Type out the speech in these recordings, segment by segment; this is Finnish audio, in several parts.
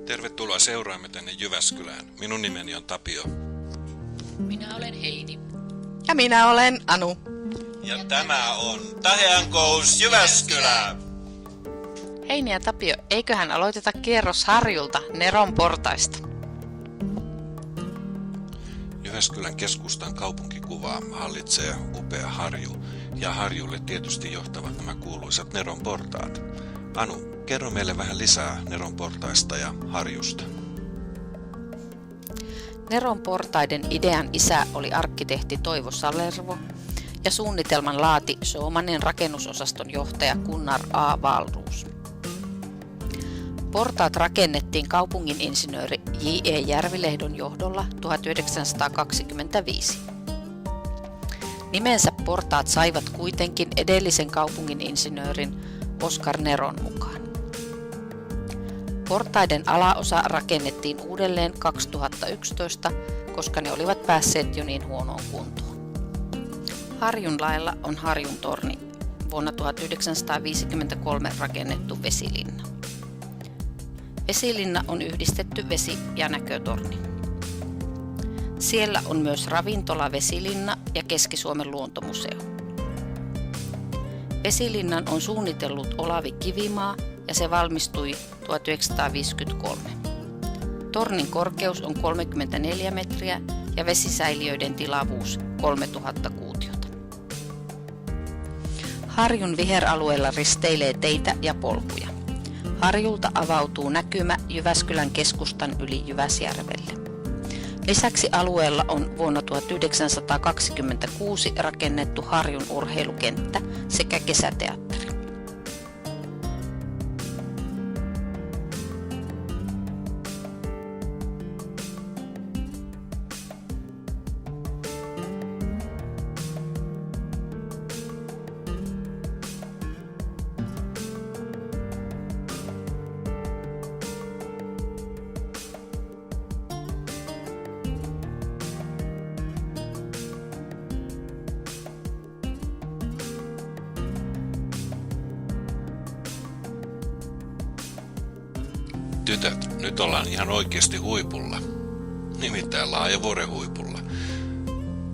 Tervetuloa seuraamme tänne Jyväskylään. Minun nimeni on Tapio. Minä olen Heidi. Ja minä olen Anu. Ja tämä on Taheankous Jyväskylä! Heini ja Tapio, eiköhän aloiteta kierros Harjulta Neron portaista. Jyväskylän keskustan kaupunkikuvaa hallitsee upea harju, ja harjulle tietysti johtavat nämä kuuluisat Neron portaat. Anu, kerro meille vähän lisää Neron portaista ja harjusta. Neron portaiden idean isä oli arkkitehti Toivo Salervo ja suunnitelman laati Suomanin rakennusosaston johtaja Gunnar A. Wahlroos. Portaat rakennettiin kaupungin insinööri J.E. Järvilehdon johdolla 1925. Nimensä portaat saivat kuitenkin edellisen kaupungin insinöörin Oskar Neron mukaan. Portaiden alaosa rakennettiin uudelleen 2011, koska ne olivat päässeet jo niin huonoon kuntoon. Harjun laella on Harjun torni, vuonna 1953 rakennettu vesilinna. Vesilinna on yhdistetty vesi- ja näkötorni. Siellä on myös ravintola Vesilinna ja Keski-Suomen luontomuseo. Vesilinnan on suunnitellut Olavi Kivimaa ja se valmistui 1953. Tornin korkeus on 34 metriä ja vesisäiliöiden tilavuus 3000 kuutiota. Harjun viheralueella risteilee teitä ja polkuja. Harjulta avautuu näkymä Jyväskylän keskustan yli Jyväsjärvelle. Lisäksi alueella on vuonna 1926 rakennettu Harjun urheilukenttä sekä kesäteatteri. Tytöt, nyt ollaan ihan oikeasti huipulla. Nimittäin Laajavuoren huipulla.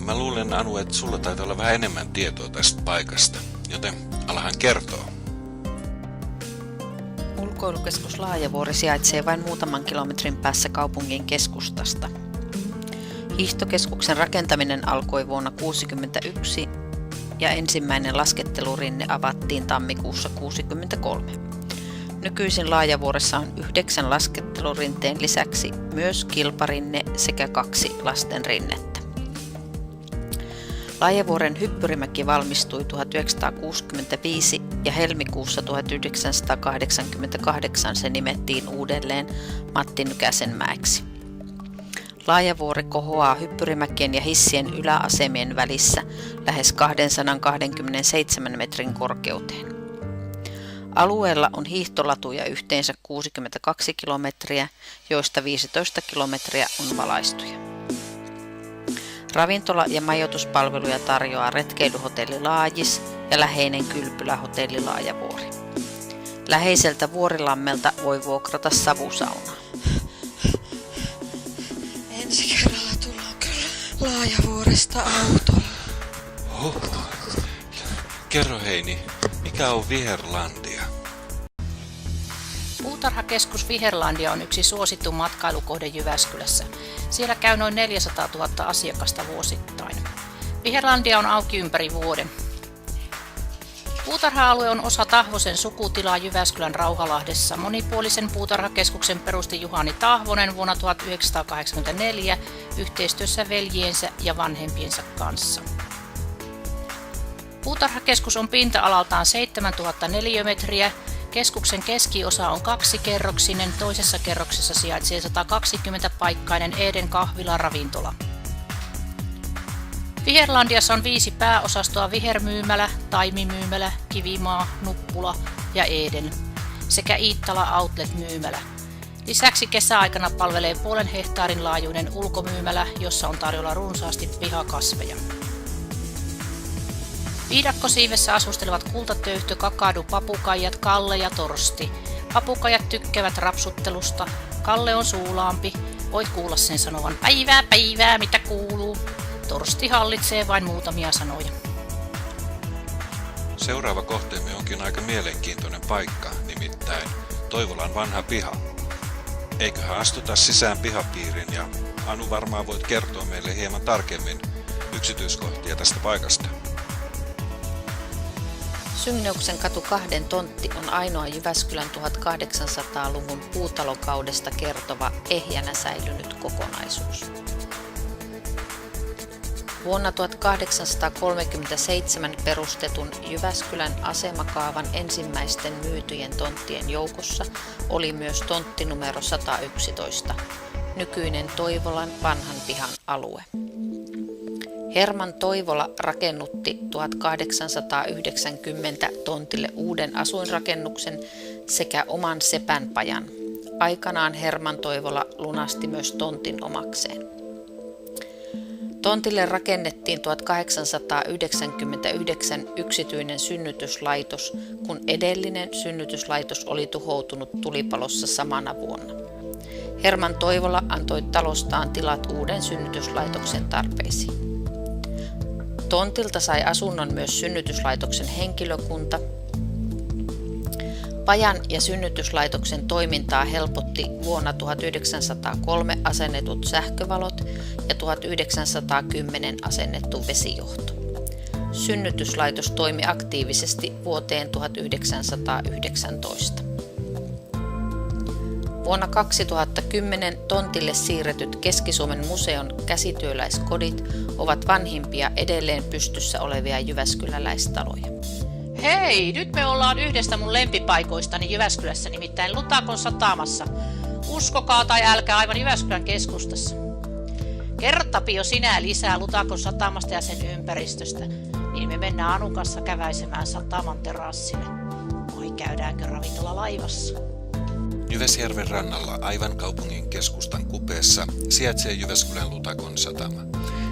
Mä luulen, Anu, että sulla taitaa olla vähän enemmän tietoa tästä paikasta, joten alahan kertoa. Ulkoilukeskus Laajavuori sijaitsee vain muutaman kilometrin päässä kaupungin keskustasta. Hiihtokeskuksen rakentaminen alkoi vuonna 1961 ja ensimmäinen laskettelurinne avattiin tammikuussa 1963. Nykyisin Laajavuoressa on 9 laskettelurinteen lisäksi myös kilparinne sekä 2 lastenrinnettä. Laajavuoren hyppyrimäki valmistui 1965 ja helmikuussa 1988 se nimettiin uudelleen Matti Nykäsen mäeksi. Laajavuori kohoaa hyppyrimäkien ja hissien yläasemien välissä lähes 227 metrin korkeuteen. Alueella on hiihtolatuja yhteensä 62 kilometriä, joista 15 kilometriä on valaistuja. Ravintola- ja majoituspalveluja tarjoaa retkeilyhotelli Laajis ja läheinen kylpylähotelli Laajavuori. Läheiseltä Vuorilammelta voi vuokrata savusaunaa. Ensi kerralla tullaan kyllä Laajavuoresta autolla. Kerro Heini, mikä on Viherlandia? Puutarhakeskus Viherlandia on yksi suosittu matkailukohde Jyväskylässä. Siellä käy noin 400 000 asiakasta vuosittain. Viherlandia on auki ympäri vuoden. Puutarha-alue on osa Tahvosen sukutilaa Jyväskylän Rauhalahdessa. Monipuolisen puutarhakeskuksen perusti Juhani Tahvonen vuonna 1984 yhteistyössä veljiensä ja vanhempiensa kanssa. Puutarhakeskus on pinta-alaltaan 7000 neliömetriä. Keskuksen keskiosa on 2-kerroksinen, toisessa kerroksessa sijaitsee 120-paikkainen Eden kahvila-ravintola. Viherlandiassa on 5 pääosastoa: Vihermyymälä, Taimimyymälä, Kivimaa, Nuppula ja Eden sekä Iittala Outlet-myymälä. Lisäksi kesäaikana palvelee 0,5 hehtaarin laajuinen ulkomyymälä, jossa on tarjolla runsaasti pihakasveja. Viidakkosiivessä asustelevat kultatöyhtö, kakadu, papukaijat, Kalle ja Torsti. Apukajat tykkäävät rapsuttelusta. Kalle on suulaampi. Voit kuulla sen sanovan päivää, päivää, mitä kuuluu. Torsti hallitsee vain muutamia sanoja. Seuraava kohteemme onkin aika mielenkiintoinen paikka, nimittäin Toivolan vanha piha. Eiköhän astuta sisään pihapiiriin ja Anu varmaan voit kertoa meille hieman tarkemmin yksityiskohtia tästä paikasta. Synneuksen katu 2 tontti on ainoa Jyväskylän 1800-luvun puutalokaudesta kertova ehjänä säilynyt kokonaisuus. Vuonna 1837 perustetun Jyväskylän asemakaavan ensimmäisten myytyjen tonttien joukossa oli myös tontti numero 111, nykyinen Toivolan vanhan pihan alue. Herman Toivola rakennutti 1890 tontille uuden asuinrakennuksen sekä oman sepänpajan. Aikanaan Herman Toivola lunasti myös tontin omakseen. Tontille rakennettiin 1899 yksityinen synnytyslaitos, kun edellinen synnytyslaitos oli tuhoutunut tulipalossa samana vuonna. Herman Toivola antoi talostaan tilat uuden synnytyslaitoksen tarpeisiin. Tontilta sai asunnon myös synnytyslaitoksen henkilökunta. Pajan ja synnytyslaitoksen toimintaa helpotti vuonna 1903 asennetut sähkövalot ja 1910 asennettu vesijohto. Synnytyslaitos toimi aktiivisesti vuoteen 1919. Vuonna 2010 tontille siirretyt Keski-Suomen museon käsityöläiskodit ovat vanhimpia edelleen pystyssä olevia jyväskyläläistaloja. Hei, nyt me ollaan yhdestä mun lempipaikoistani Jyväskylässä, nimittäin Lutakon satamassa. Uskokaa tai älkää, aivan Jyväskylän keskustassa. Kerro Tapio sinä lisää Lutakon satamasta ja sen ympäristöstä, niin me mennään Anun kanssa käväisemään sataman terassille. Vai käydäänkö ravintola laivassa? Jyväsjärven rannalla aivan kaupungin keskustan kupeessa sijaitsee Jyväskylän Lutakon satama.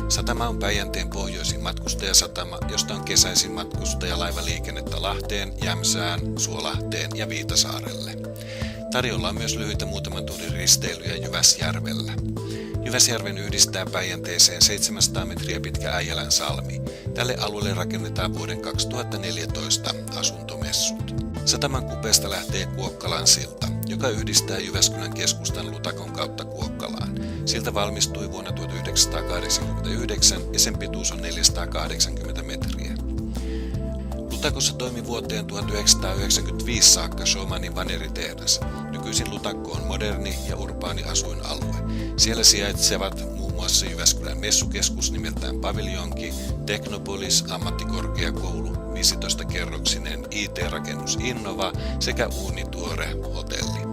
Satama on Päijänteen pohjoisin matkustajasatama, josta on kesäisin matkustajalaivaliikennettä Lahteen, Jämsään, Suolahteen ja Viitasaarelle. Tarjolla on myös lyhyitä muutaman tunnin risteilyjä Jyväsjärvellä. Jyväsjärven yhdistää Päijänteeseen 700 metriä pitkä Äijälän salmi. Tälle alueelle rakennetaan vuoden 2014 asuntomessut. Sataman kupeesta lähtee Kuokkalan silta, joka yhdistää Jyväskylän keskustan Lutakon kautta Kuokkalaan. Silta valmistui vuonna 1989 ja sen pituus on 480 metriä. Lutakossa toimi vuoteen 1995 saakka Schumannin vaneritehdas. Nykyisin Lutakko on moderni ja urbaani asuinalue. Siellä sijaitsevat muun muassa Jyväskylän messukeskus nimeltään Paviljonki, Teknopolis, ammattikorkeakoulu, 15-kerroksinen IT-rakennus Innova sekä uunituore hotelli.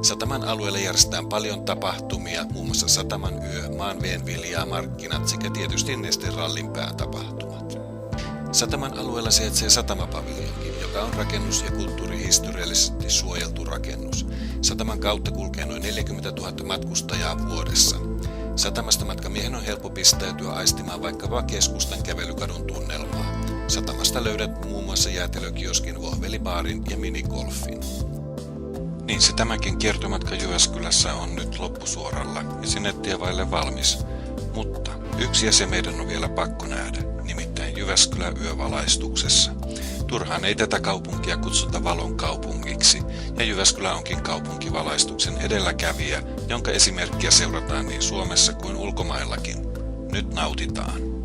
Sataman alueella järjestetään paljon tapahtumia, muun muassa Sataman yö, maanveen viljaamarkkinat sekä tietysti Neste Rallin päätapahtumat. Sataman alueella sijaitsee Satamapaviljonki, joka on rakennus- ja kulttuurihistoriallisesti suojeltu rakennus. Sataman kautta kulkee noin 40 000 matkustajaa vuodessa. Satamasta matkamiehen on helppo pistäytyä aistimaan vaikkapa keskustan kävelykadun tunnelmaa. Satamasta löydät muun muassa jäätelökioskin, vohvelibaarin ja minigolfin. Niin se tämäkin kiertomatka Jyväskylässä on nyt loppusuoralla ja sinne tie vaille valmis. Mutta yksi asia meidän on vielä pakko nähdä, nimittäin Jyväskylä yövalaistuksessa. Turhaan ei tätä kaupunkia kutsuta valon kaupungiksi, ja Jyväskylä onkin kaupunkivalaistuksen edelläkävijä, jonka esimerkkiä seurataan niin Suomessa kuin ulkomaillakin. Nyt nautitaan.